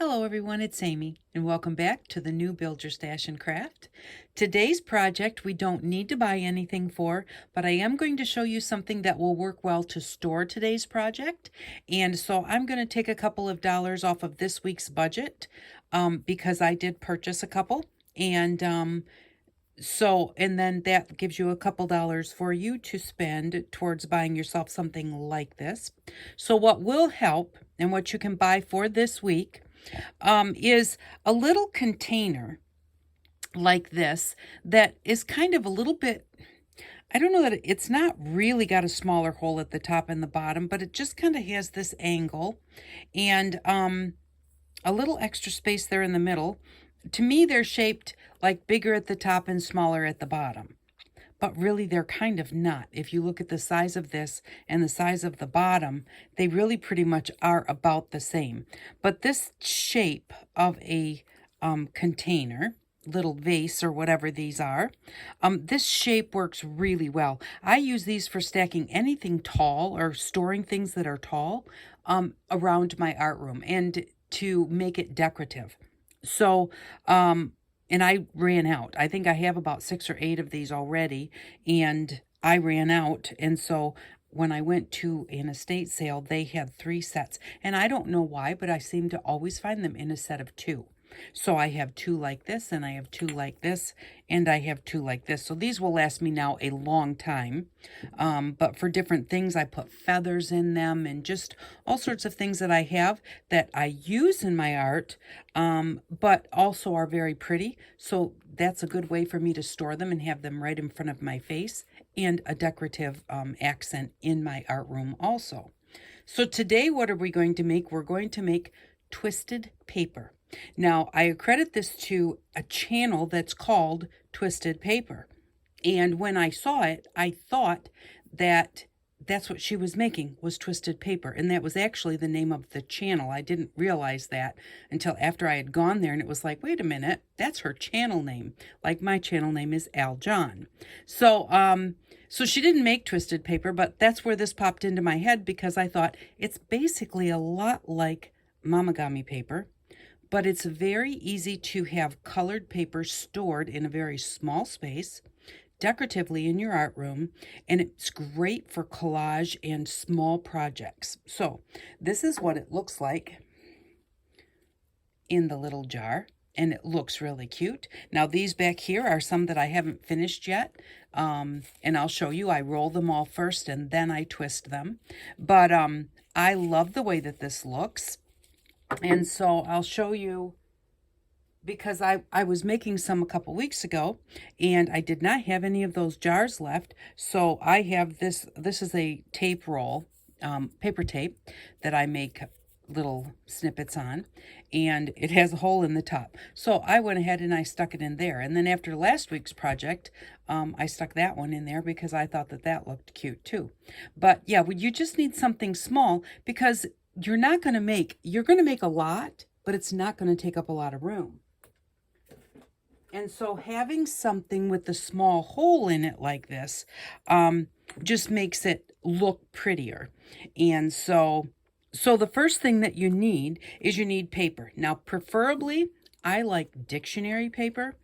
Hello everyone, it's Amy, and welcome back to the new Build Your Stash and Craft. Today's project we don't need to buy anything for, but I am going to show you something that will work well to store today's project. And so I'm going to take a couple of dollars off of this week's budget because I did purchase a couple. And then that gives you a couple dollars for you to spend towards buying yourself something like this. So what will help and what you can buy for this week is a little container like this that is kind of a little bit, I don't know that it's not really got a smaller hole at the top and the bottom, but it just kind of has this angle and a little extra space there in the middle. To me, they're shaped like bigger at the top and smaller at the bottom. But really, they're kind of not. If you look at the size of this and the size of the bottom, they really pretty much are about the same. But this shape of a container, little vase or whatever these are, this shape works really well. I use these for stacking anything tall or storing things that are tall around my art room and to make it decorative. So, and I ran out. I think I have about 6 or 8 of these already, and I ran out. And so when I went to an estate sale, they had 3 sets. And I don't know why, but I seem to always find them in a set of 2. So I have 2 like this, and I have 2 like this, and I have 2 like this. So these will last me now a long time. But for different things, I put feathers in them and just all sorts of things that I have that I use in my art, but also are very pretty. So that's a good way for me to store them and have them right in front of my face and a decorative accent in my art room also. So today, what are we going to make? We're going to make twisted paper. Now, I accredit this to a channel that's called Twisted Paper. And when I saw it, I thought that that's what she was making, was twisted paper. And that was actually the name of the channel. I didn't realize that until after I had gone there. And it was like, wait a minute, that's her channel name. Like my channel name is Al John. So she didn't make twisted paper, but that's where this popped into my head because I thought it's basically a lot like mamagami paper. But it's very easy to have colored paper stored in a very small space, decoratively in your art room, and it's great for collage and small projects. So this is what it looks like in the little jar, and it looks really cute. Now these back here are some that I haven't finished yet, and I'll show you. I roll them all first and then I twist them. But I love the way that this looks. And so I'll show you, because I was making some a couple weeks ago and I did not have any of those jars left. So I have this is a tape roll, paper tape that I make little snippets on, and it has a hole in the top. So I went ahead and I stuck it in there. And then after last week's project, I stuck that one in there because I thought that that looked cute too. But yeah, you just need something small because you're going to make a lot, but it's not going to take up a lot of room. And so having something with a small hole in it like this just makes it look prettier. And so the first thing that you need is you need paper. Now, preferably, I like dictionary paper,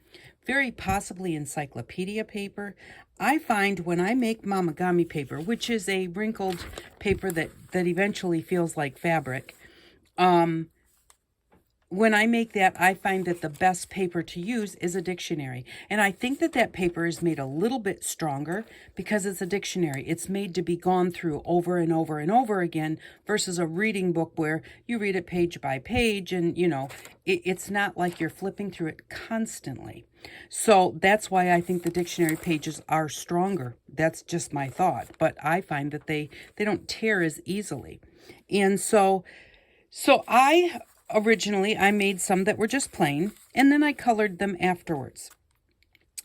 very possibly encyclopedia paper. I find when I make mamagami paper, which is a wrinkled paper that eventually feels like fabric, when I make that, I find that the best paper to use is a dictionary. And I think that that paper is made a little bit stronger because it's a dictionary. It's made to be gone through over and over and over again versus a reading book where you read it page by page and, you know, it's not like you're flipping through it constantly. So that's why I think the dictionary pages are stronger. That's just my thought. But I find that they don't tear as easily. And so originally, I made some that were just plain, and then I colored them afterwards.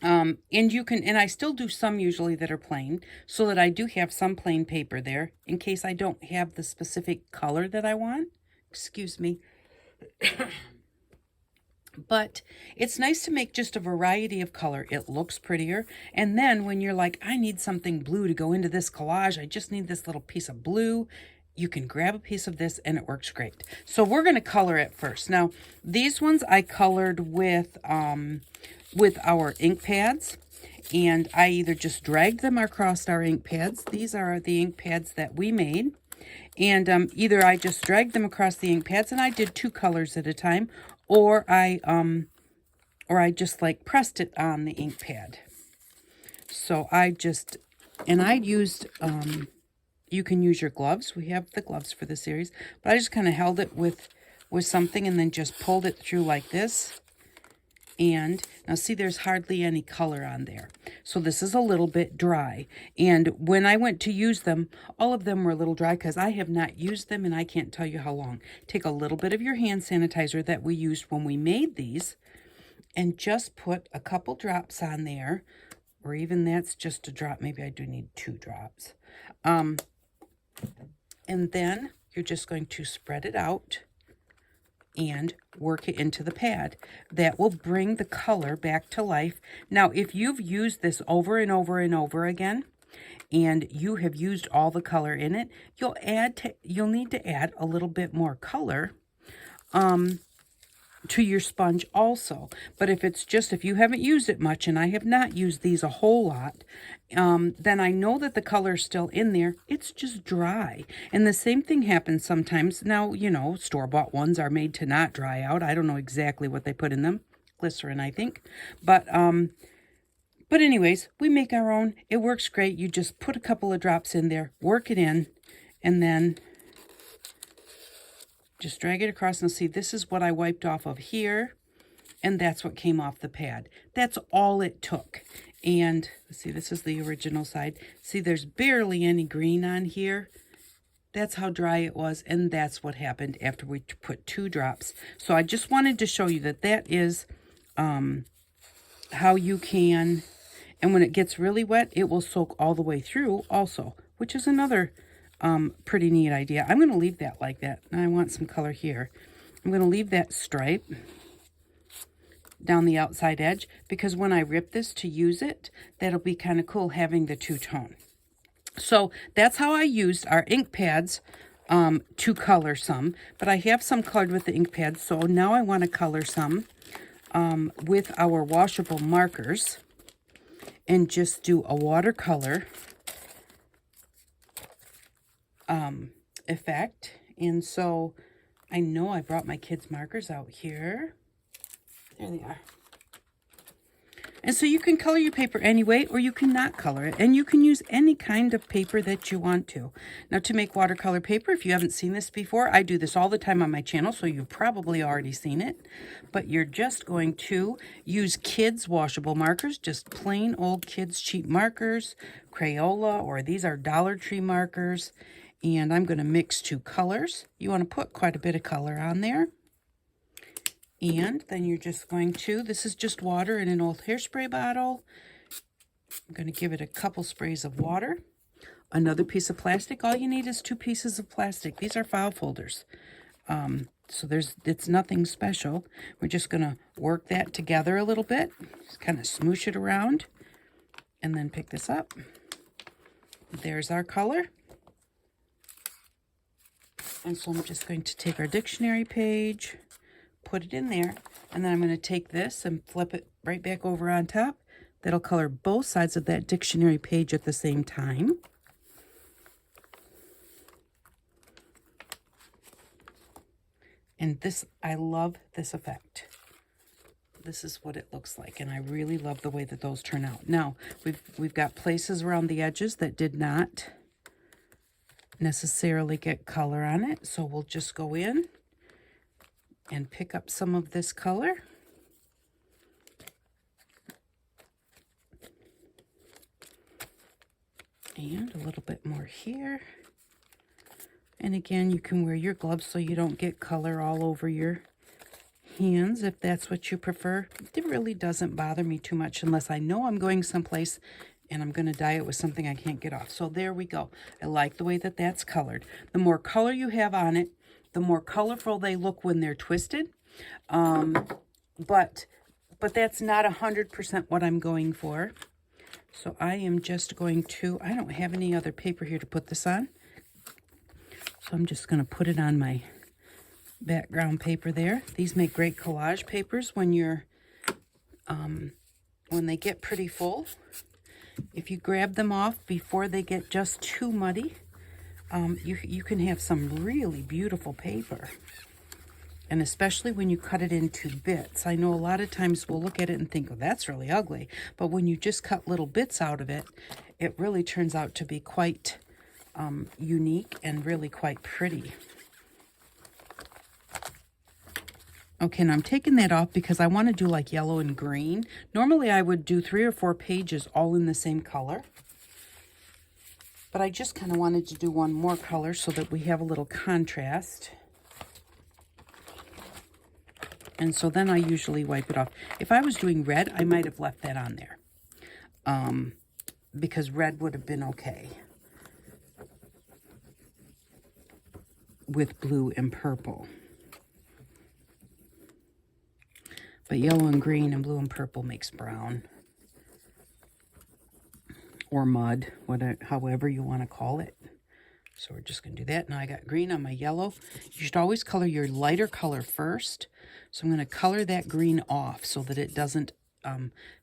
And I still do some usually that are plain, so that I do have some plain paper there in case I don't have the specific color that I want. Excuse me. But it's nice to make just a variety of color. It looks prettier. And then when you're like, I need something blue to go into this collage, I just need this little piece of blue, you can grab a piece of this and it works great. So we're going to color it first. Now, these ones I colored with our ink pads, and I either just dragged them across our ink pads. These are the ink pads that we made. And either I just dragged them across the ink pads and I did 2 colors at a time, or I just like pressed it on the ink pad. So I used, you can use your gloves. We have the gloves for the series, but I just kind of held it with something and then just pulled it through like this. And now see, there's hardly any color on there. So this is a little bit dry. And when I went to use them, all of them were a little dry because I have not used them and I can't tell you how long. Take a little bit of your hand sanitizer that we used when we made these and just put a couple drops on there, or even that's just a drop. Maybe I do need 2 drops. And then you're just going to spread it out and work it into the pad. That will bring the color back to life. Now, if you've used this over and over and over again, and you have used all the color in it, you'll need to add a little bit more color to your sponge also. But if you haven't used it much, and I have not used these a whole lot, then I know that the color is still in there. It's just dry. And the same thing happens sometimes. Now, store-bought ones are made to not dry out. I don't know exactly what they put in them. Glycerin, I think. But anyways, we make our own. It works great. You just put a couple of drops in there, work it in, and then just drag it across and see, this is what I wiped off of here, and that's what came off the pad. That's all it took. And let's see, this is the original side. See, there's barely any green on here. That's how dry it was, and that's what happened after we put 2 drops. So I just wanted to show you that is how you can, and when it gets really wet, it will soak all the way through also, which is another pretty neat idea. I'm going to leave that like that. Now I want some color here. I'm going to leave that stripe down the outside edge because when I rip this to use it, that'll be kind of cool having the 2-tone. So that's how I used our ink pads to color some, but I have some colored with the ink pads, so now I want to color some with our washable markers and just do a watercolor effect. And so I know I brought my kids' markers out here. There they are. And so you can color your paper anyway, or you can not color it. And you can use any kind of paper that you want to. Now, to make watercolor paper, if you haven't seen this before, I do this all the time on my channel, so you've probably already seen it. But you're just going to use kids' washable markers, just plain old kids' cheap markers, Crayola, or these are Dollar Tree markers. And I'm going to mix 2 colors. You want to put quite a bit of color on there. And then you're just going to, this is just water in an old hairspray bottle. I'm going to give it a couple sprays of water. Another piece of plastic. All you need is 2 pieces of plastic. These are file folders. So it's nothing special. We're just going to work that together a little bit. Just kind of smoosh it around. And then pick this up. There's our color. And so I'm just going to take our dictionary page, put it in there, and then I'm going to take this and flip it right back over on top. That'll color both sides of that dictionary page at the same time. And this, I love this effect. This is what it looks like, and I really love the way that those turn out. Now, we've got places around the edges that did not necessarily get color on it, so we'll just go in and pick up some of this color. And a little bit more here. And again, you can wear your gloves so you don't get color all over your hands if that's what you prefer. It really doesn't bother me too much unless I know I'm going someplace and I'm going to dye it with something I can't get off. So there we go. I like the way that that's colored. The more color you have on it, the more colorful they look when they're twisted. But that's not 100% what I'm going for. So I am just going to, I don't have any other paper here to put this on. So I'm just going to put it on my background paper there. These make great collage papers when you're when they get pretty full. If you grab them off before they get just too muddy, you can have some really beautiful paper. And especially when you cut it into bits. I know a lot of times we'll look at it and think, oh, that's really ugly. But when you just cut little bits out of it, it really turns out to be quite unique and really quite pretty. Okay, now I'm taking that off because I want to do like yellow and green. Normally I would do 3 or 4 pages all in the same color. But I just kind of wanted to do one more color so that we have a little contrast. And so then I usually wipe it off. If I was doing red, I might have left that on there. Because red would have been okay with blue and purple. But yellow and green and blue and purple makes brown. Or mud, whatever, however you want to call it. So we're just going to do that. Now I got green on my yellow. You should always color your lighter color first. So I'm going to color that green off so that it doesn't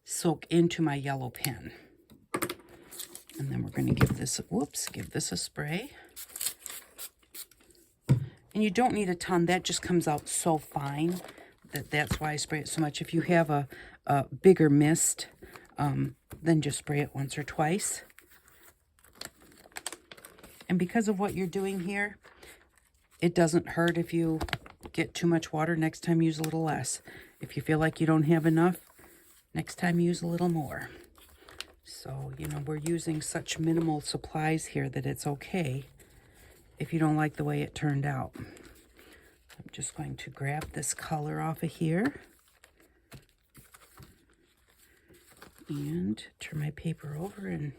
soak into my yellow pen. And then we're going to give this, give this a spray. And you don't need a ton. That just comes out so fine that's why I spray it so much. If you have a bigger mist, then just spray it once or twice. And because of what you're doing here, it doesn't hurt if you get too much water. Next time, use a little less. If you feel like you don't have enough, next time use a little more. So, you know, we're using such minimal supplies here that it's okay if you don't like the way it turned out. I'm just going to grab this color off of here and turn my paper over and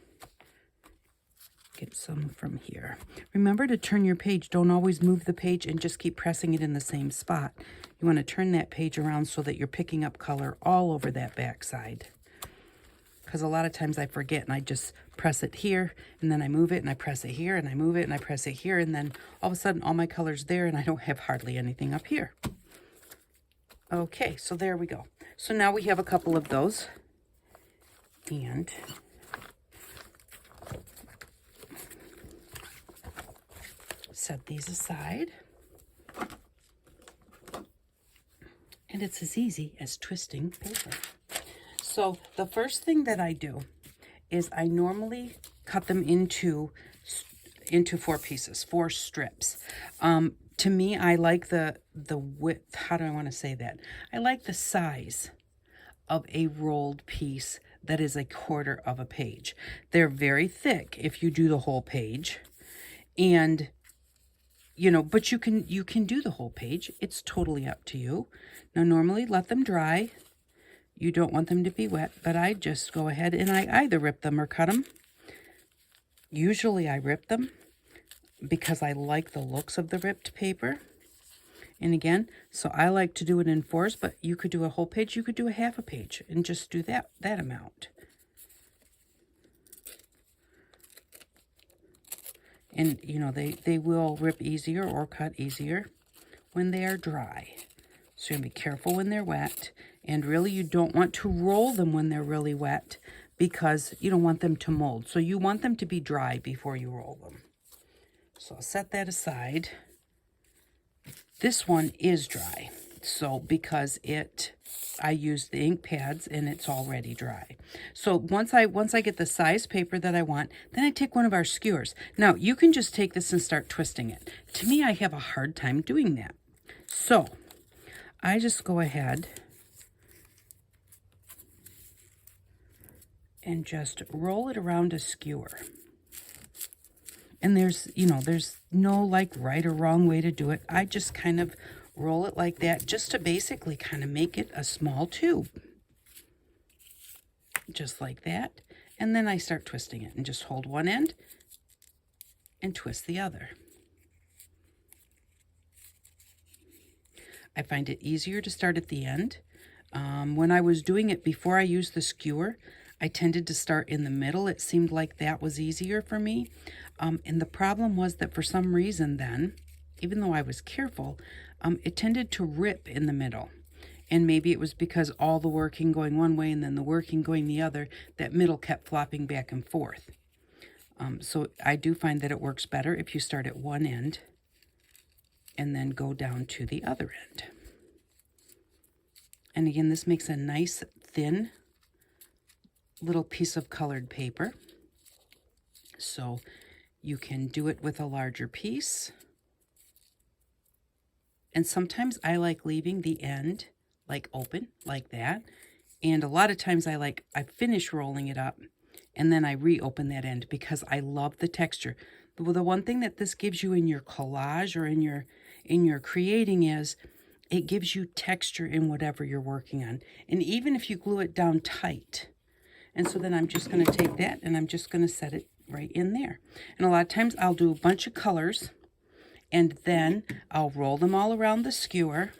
get some from here. Remember to turn your page. Don't always move the page and just keep pressing it in the same spot. You want to turn that page around so that you're picking up color all over that back side. Because a lot of times I forget and I just press it here and then I move it and I press it here and I move it and I press it here, and then all of a sudden all my color's there and I don't have hardly anything up here. Okay, so there we go. So now we have a couple of those. And set these aside. And it's as easy as twisting paper. So the first thing that I do is I normally cut them into 4 pieces, 4 strips. To me, I like the width. How do I want to say that? I like the size of a rolled piece that is 1/4 of a page. They're very thick if you do the whole page. And you know, but you can do the whole page. It's totally up to you. Now, normally let them dry. You don't want them to be wet, but I just go ahead and I either rip them or cut them. Usually I rip them because I like the looks of the ripped paper. And again, so I like to do it in 4s, but you could do a whole page, you could do a half a page and just do that amount. And, you know, they will rip easier or cut easier when they are dry. So you're going to be careful when they're wet. And really, you don't want to roll them when they're really wet because you don't want them to mold. So you want them to be dry before you roll them. So I'll set that aside. This one is dry. So because I used the ink pads and it's already dry. So once I get the size paper that I want, then I take one of our skewers. Now you can just take this and start twisting it. To me, I have a hard time doing that. So I just go ahead and just roll it around a skewer. And there's no like right or wrong way to do it. I just kind of roll it like that just to basically kind of make it a small tube. Just like that. And then I start twisting it and just hold one end and twist the other. I find it easier to start at the end. When I was doing it before I used the skewer, I tended to start in the middle. It seemed like that was easier for me. And the problem was that for some reason then, even though I was careful, it tended to rip in the middle. And maybe it was because all the working going one way and then the working going the other, that middle kept flopping back and forth. So I do find that it works better if you start at one end and then go down to the other end. And again, this makes a nice thin little piece of colored paper. So you can do it with a larger piece. And sometimes I like leaving the end like open like that. And a lot of times I finish rolling it up and then I reopen that end because I love the texture. The one thing that this gives you in your collage or in your creating is it gives you texture in whatever you're working on. And even if you glue it down tight. And so then I'm just going to take that and I'm just going to set it right in there. And a lot of times I'll do a bunch of colors and then I'll roll them all around the skewer.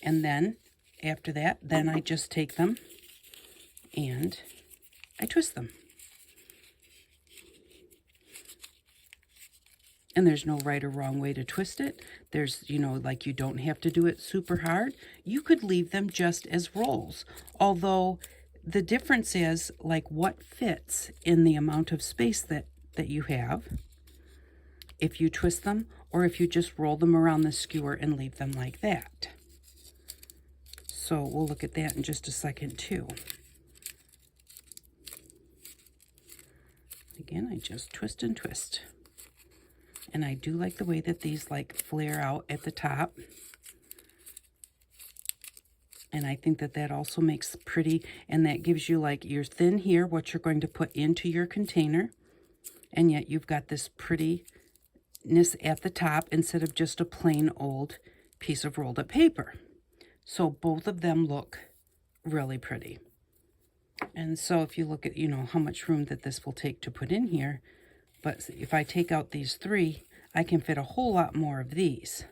And then after that, then I just take them and I twist them. And there's no right or wrong way to twist it. There's, you don't have to do it super hard. You could leave them just as rolls. Although the difference is what fits in the amount of space that you have if you twist them or if you just roll them around the skewer and leave them like that. So we'll look at that in just a second too. Again, I just twist and twist. And I do like the way that these flare out at the top. And I think that also makes pretty, and that gives you your thin here, what you're going to put into your container. And yet you've got this prettiness at the top instead of just a plain old piece of rolled up paper. So both of them look really pretty. And so if you look at, how much room that this will take to put in here, but if I take out these three, I can fit a whole lot more of these.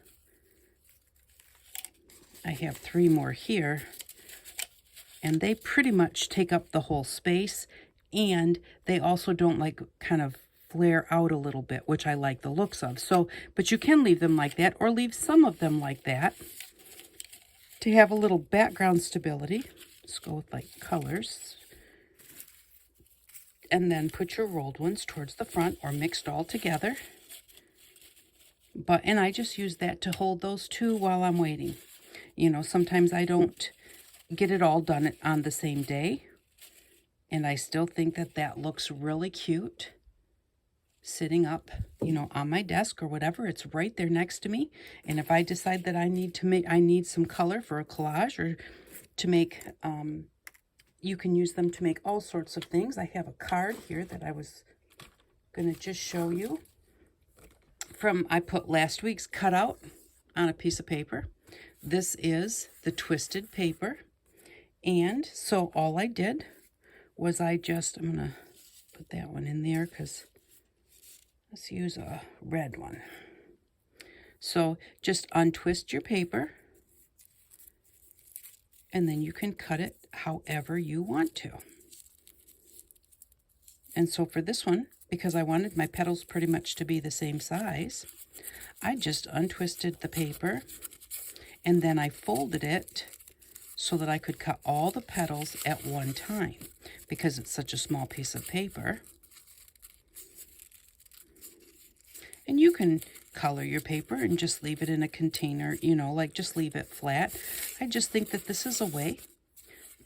I have 3 more here, and they pretty much take up the whole space, and they also don't kind of flare out a little bit, which I like the looks of. So, but you can leave them like that, or leave some of them like that to have a little background stability. Let's go with colors. And then put your rolled ones towards the front or mixed all together. And I just use that to hold those 2 while I'm waiting. Sometimes I don't get it all done on the same day. And I still think that looks really cute sitting up, on my desk or whatever. It's right there next to me. And if I decide that I need some color for a collage or to make, you can use them to make all sorts of things. I have a card here that I was going to just show you. I put last week's cutout on a piece of paper. This is the twisted paper. And so all I did was I'm going to put that one in there because let's use a red one. So just untwist your paper and then you can cut it however you want to. And so for this one, because I wanted my petals pretty much to be the same size, I just untwisted the paper and then I folded it so that I could cut all the petals at one time because it's such a small piece of paper. And you can color your paper and just leave it in a container, just leave it flat. I just think that this is a way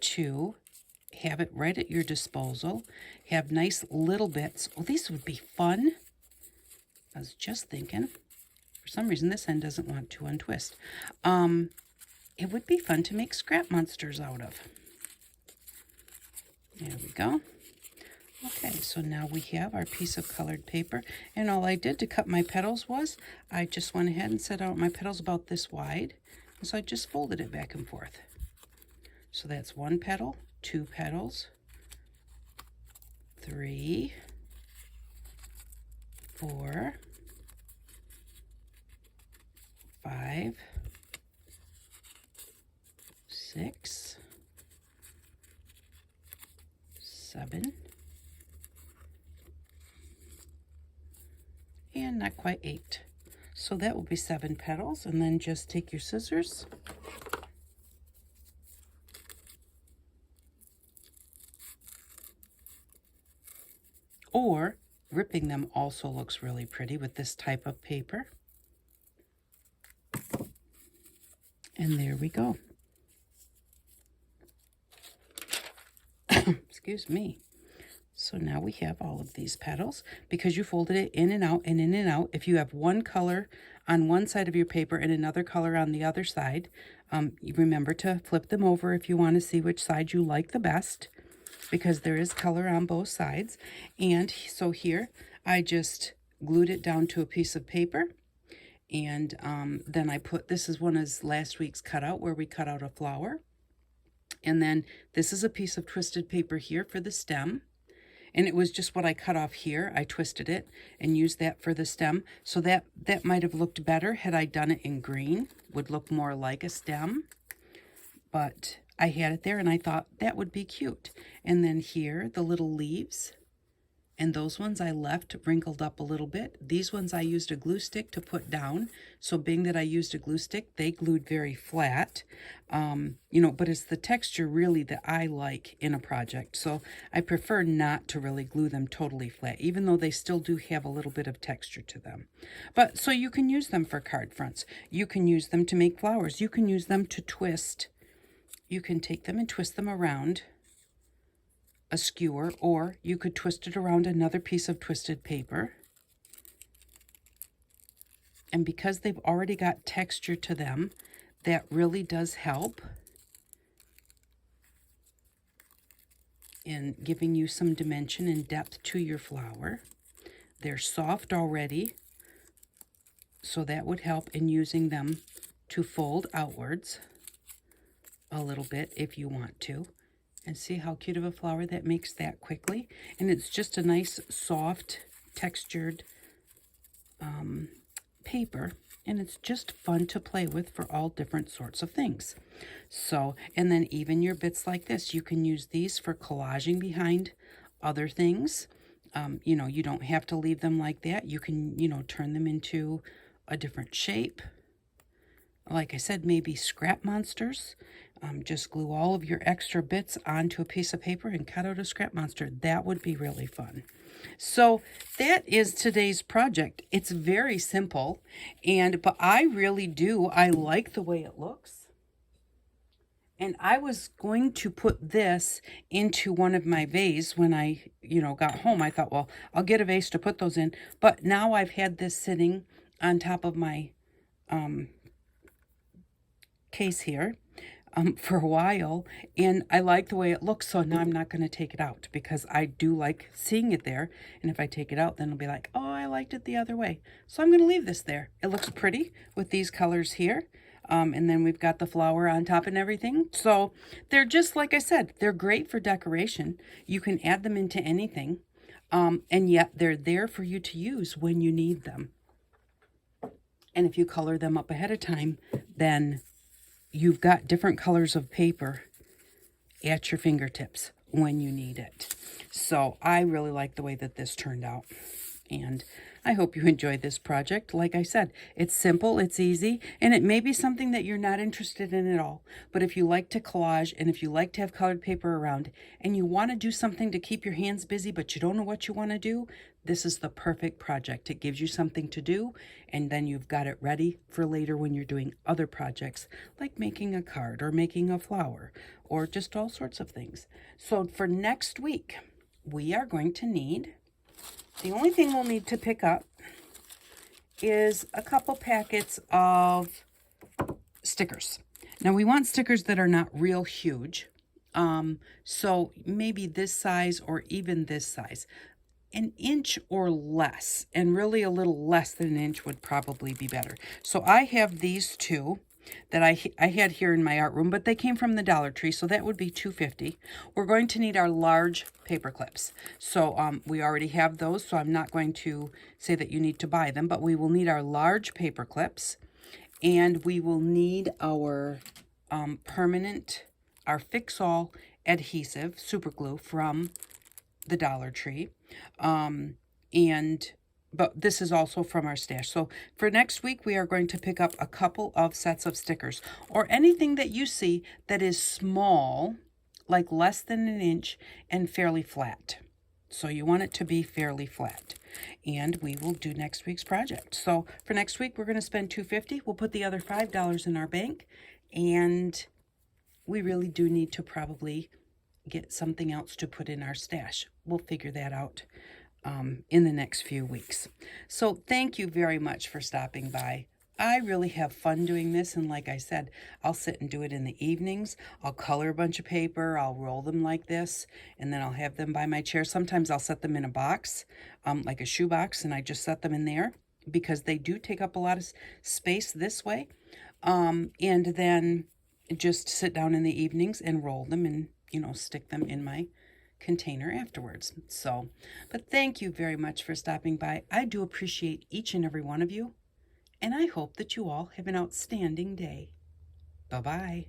to have it right at your disposal. Have nice little bits. Oh, these would be fun. I was just thinking. For some reason, this end doesn't want to untwist. It would be fun to make scrap monsters out of. There we go. Okay, so now we have our piece of colored paper. And all I did to cut my petals was I just went ahead and set out my petals about this wide. And so I just folded it back and forth. So that's 1 petal, 2 petals, 3, 4, 5, 6, 7, and not quite 8. So that will be 7 petals, and then just take your scissors or ripping them also looks really pretty with this type of paper. And there we go. Excuse me. So now we have all of these petals because you folded it in and out and in and out. If you have one color on one side of your paper and another color on the other side, you remember to flip them over if you want to see which side you like the best, because there is color on both sides. And so here I just glued it down to a piece of paper, and then I put, this is one of last week's cutout where we cut out a flower, and then this is a piece of twisted paper here for the stem. And it was just what I cut off here. I twisted it and used that for the stem. So that might have looked better had I done it in green. Would look more like a stem. But I had it there and I thought that would be cute. And then here, the little leaves. And those ones I left wrinkled up a little bit. These ones I used a glue stick to put down. So being that I used a glue stick, they glued very flat. You know, but it's the texture really that I like in a project. So I prefer not to really glue them totally flat, even though they still do have a little bit of texture to them. But so you can use them for card fronts. You can use them to make flowers. You can use them to twist. You can take them and twist them around a skewer, or you could twist it around another piece of twisted paper. And because they've already got texture to them, that really does help in giving you some dimension and depth to your flower. They're soft already, so that would help in using them to fold outwards a little bit if you want to. And see how cute of a flower that makes that quickly. And it's just a nice, soft, textured paper. And it's just fun to play with for all different sorts of things. So, and then even your bits like this, you can use these for collaging behind other things. You know, you don't have to leave them like that. You can, you know, turn them into a different shape. Like I said, maybe scrap monsters. Just glue all of your extra bits onto a piece of paper and cut out a scrap monster. That would be really fun. So that is today's project. It's very simple, but I really do. I like the way it looks. And I was going to put this into one of my vases when I, you know, got home. I thought, well, I'll get a vase to put those in. But now I've had this sitting on top of my case here for a while, and I like the way it looks, so now I'm not going to take it out because I do like seeing it there. And if I take it out, then it'll be like, oh, I liked it the other way. So I'm going to leave this there. It looks pretty with these colors here. And then we've got the flower on top and everything. So they're just, like I said, they're great for decoration. You can add them into anything, and yet they're there for you to use when you need them. And if you color them up ahead of time, then you've got different colors of paper at your fingertips when you need it. So I really like the way that this turned out. And I hope you enjoyed this project. Like I said, it's simple, it's easy, and it may be something that you're not interested in at all. But if you like to collage, and if you like to have colored paper around, and you want to do something to keep your hands busy, but you don't know what you want to do, this is the perfect project. It gives you something to do, and then you've got it ready for later when you're doing other projects, like making a card, or making a flower, or just all sorts of things. So for next week, we are going to need... The only thing we'll need to pick up is a couple packets of stickers. Now, we want stickers that are not real huge. So maybe this size or even this size. An inch or less, and really a little less than an inch would probably be better. So I have these two that I had here in my art room, but they came from the Dollar Tree, so that would be $2.50. We're going to need our large paper clips. So we already have those, so I'm not going to say that you need to buy them, but we will need our large paper clips, and we will need our our Fix-All adhesive, super glue from the Dollar Tree. But this is also from our stash. So for next week, we are going to pick up a couple of sets of stickers, or anything that you see that is small, like less than an inch and fairly flat. So you want it to be fairly flat. And we will do next week's project. So for next week, we're going to spend $2.50. We'll put the other $5 in our bank. And we really do need to probably get something else to put in our stash. We'll figure that out in the next few weeks. So thank you very much for stopping by. I really have fun doing this, and like I said, I'll sit and do it in the evenings. I'll color a bunch of paper, I'll roll them like this, and then I'll have them by my chair. Sometimes I'll set them in a box, like a shoe box, and I just set them in there because they do take up a lot of space this way. And then just sit down in the evenings and roll them and, stick them in my container afterwards. So, but thank you very much for stopping by. I do appreciate each and every one of you, and I hope that you all have an outstanding day. Bye-bye.